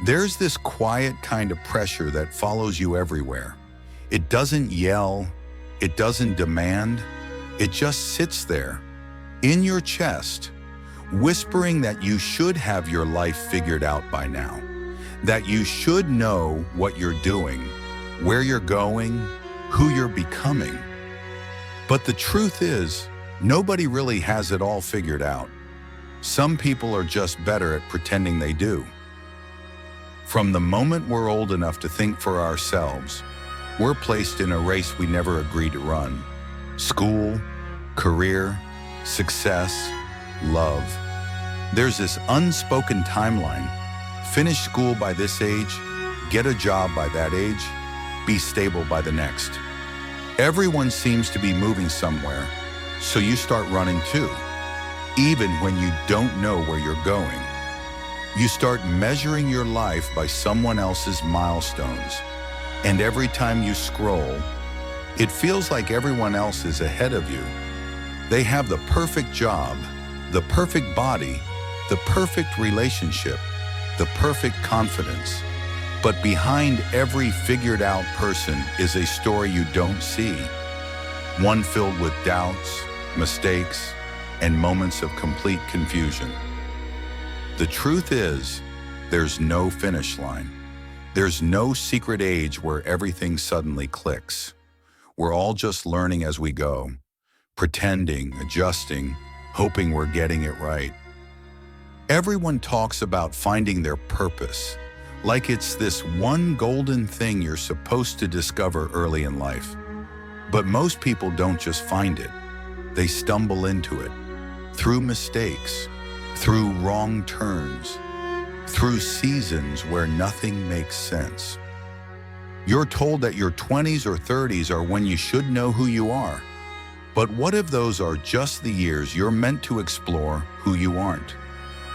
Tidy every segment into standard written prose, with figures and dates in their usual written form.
There's this quiet kind of pressure that follows you everywhere. It doesn't yell, it doesn't demand, it just sits there, in your chest, whispering that you should have your life figured out by now, that you should know what you're doing, where you're going, who you're becoming. But the truth is, nobody really has it all figured out. Some people are just better at pretending they do. From the moment we're old enough to think for ourselves, we're placed in a race we never agreed to run. School, career, success, love. There's this unspoken timeline. Finish school by this age, get a job by that age, be stable by the next. Everyone seems to be moving somewhere, so you start running too, even when you don't know where you're going. You start measuring your life by someone else's milestones, and every time you scroll, it feels like everyone else is ahead of you. They have the perfect job, the perfect body, the perfect relationship, the perfect confidence. But behind every figured-out person is a story you don't see, one filled with doubts, mistakes, and moments of complete confusion. The truth is, there's no finish line. There's no secret age where everything suddenly clicks. We're all just learning as we go, pretending, adjusting, hoping we're getting it right. Everyone talks about finding their purpose, like it's this one golden thing you're supposed to discover early in life. But most people don't just find it. They stumble into it, through mistakes, through wrong turns, through seasons where nothing makes sense. You're told that your 20s or 30s are when you should know who you are. But what if those are just the years you're meant to explore who you aren't?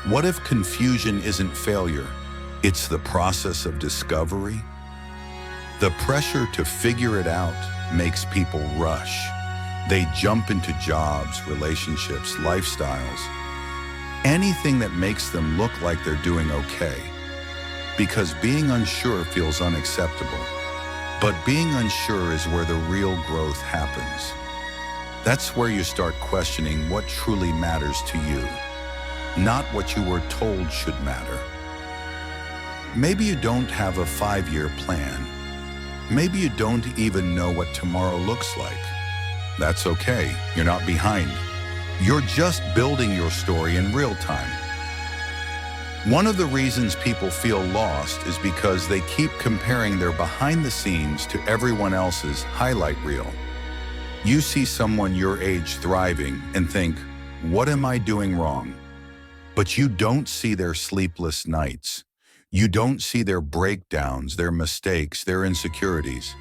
What if confusion isn't failure? It's the process of discovery. The pressure to figure it out makes people rush. They jump into jobs, relationships, lifestyles, anything that makes them look like they're doing okay. Because being unsure feels unacceptable. But being unsure is where the real growth happens. That's where you start questioning what truly matters to you, not what you were told should matter. Maybe you don't have a 5-year plan. Maybe you don't even know what tomorrow looks like. That's okay, you're not behind. You're just building your story in real time. One of the reasons people feel lost is because they keep comparing their behind the scenes to everyone else's highlight reel. You see someone your age thriving and think, what am I doing wrong? But you don't see their sleepless nights. You don't see their breakdowns, their mistakes, their insecurities.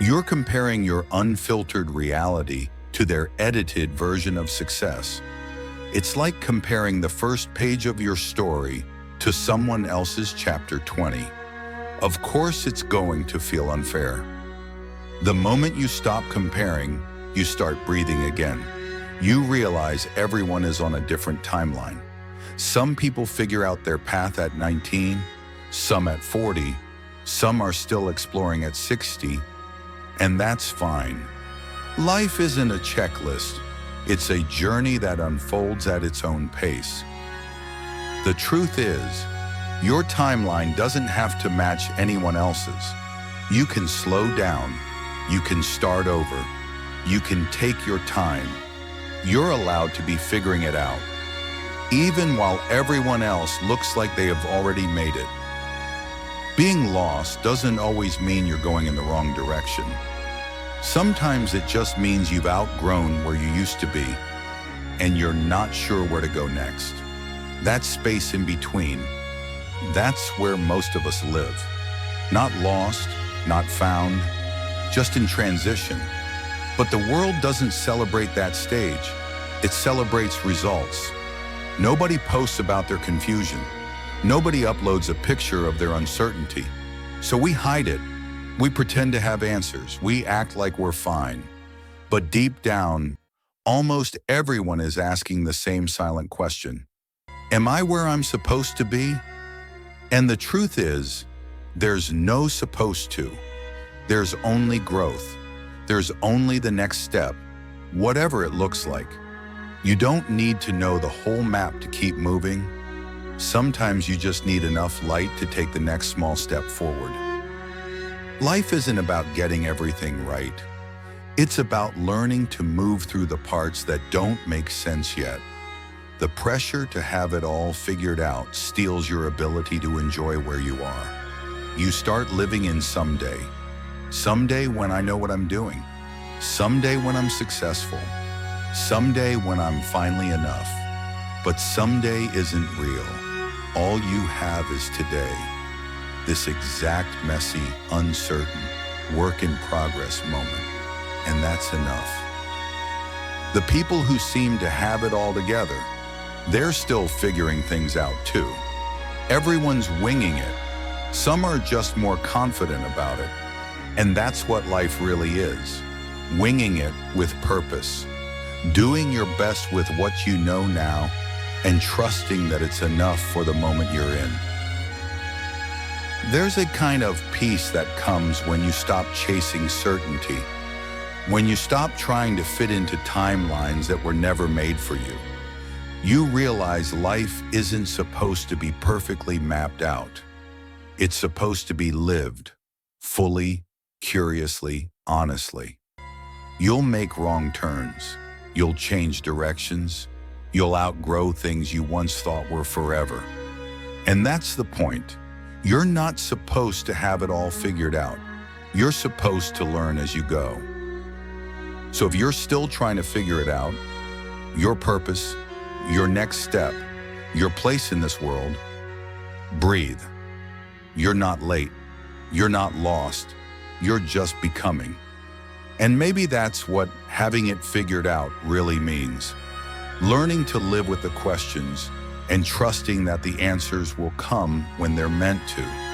You're comparing your unfiltered reality to their edited version of success. It's like comparing the first page of your story to someone else's chapter 20. Of course it's going to feel unfair. The moment you stop comparing, you start breathing again. You realize everyone is on a different timeline. Some people figure out their path at 19, some at 40, some are still exploring at 60, and that's fine. Life isn't a checklist. It's a journey that unfolds at its own pace. The truth is, your timeline doesn't have to match anyone else's. You can slow down. You can start over. You can take your time. You're allowed to be figuring it out, even while everyone else looks like they have already made it. Being lost doesn't always mean you're going in the wrong direction. Sometimes it just means you've outgrown where you used to be, and you're not sure where to go next. That space in between, that's where most of us live. Not lost, not found, just in transition. But the world doesn't celebrate that stage. It celebrates results. Nobody posts about their confusion. Nobody uploads a picture of their uncertainty. So we hide it. We pretend to have answers. We act like we're fine. But deep down, almost everyone is asking the same silent question. Am I where I'm supposed to be? And the truth is, there's no supposed to. There's only growth. There's only the next step, whatever it looks like. You don't need to know the whole map to keep moving. Sometimes you just need enough light to take the next small step forward. Life isn't about getting everything right. It's about learning to move through the parts that don't make sense yet. The pressure to have it all figured out steals your ability to enjoy where you are. You start living in someday. Someday when I know what I'm doing. Someday when I'm successful. Someday when I'm finally enough. But someday isn't real. All you have is today. This exact messy, uncertain, work in progress moment. And that's enough. The people who seem to have it all together, they're still figuring things out too. Everyone's winging it. Some are just more confident about it. And that's what life really is. Winging it with purpose. Doing your best with what you know now and trusting that it's enough for the moment you're in. There's a kind of peace that comes when you stop chasing certainty. When you stop trying to fit into timelines that were never made for you. You realize life isn't supposed to be perfectly mapped out. It's supposed to be lived, fully, curiously, honestly. You'll make wrong turns. You'll change directions. You'll outgrow things you once thought were forever. And that's the point. You're not supposed to have it all figured out. You're supposed to learn as you go. So if you're still trying to figure it out, your purpose, your next step, your place in this world, breathe. You're not late. You're not lost. You're just becoming. And maybe that's what having it figured out really means. Learning to live with the questions and trusting that the answers will come when they're meant to.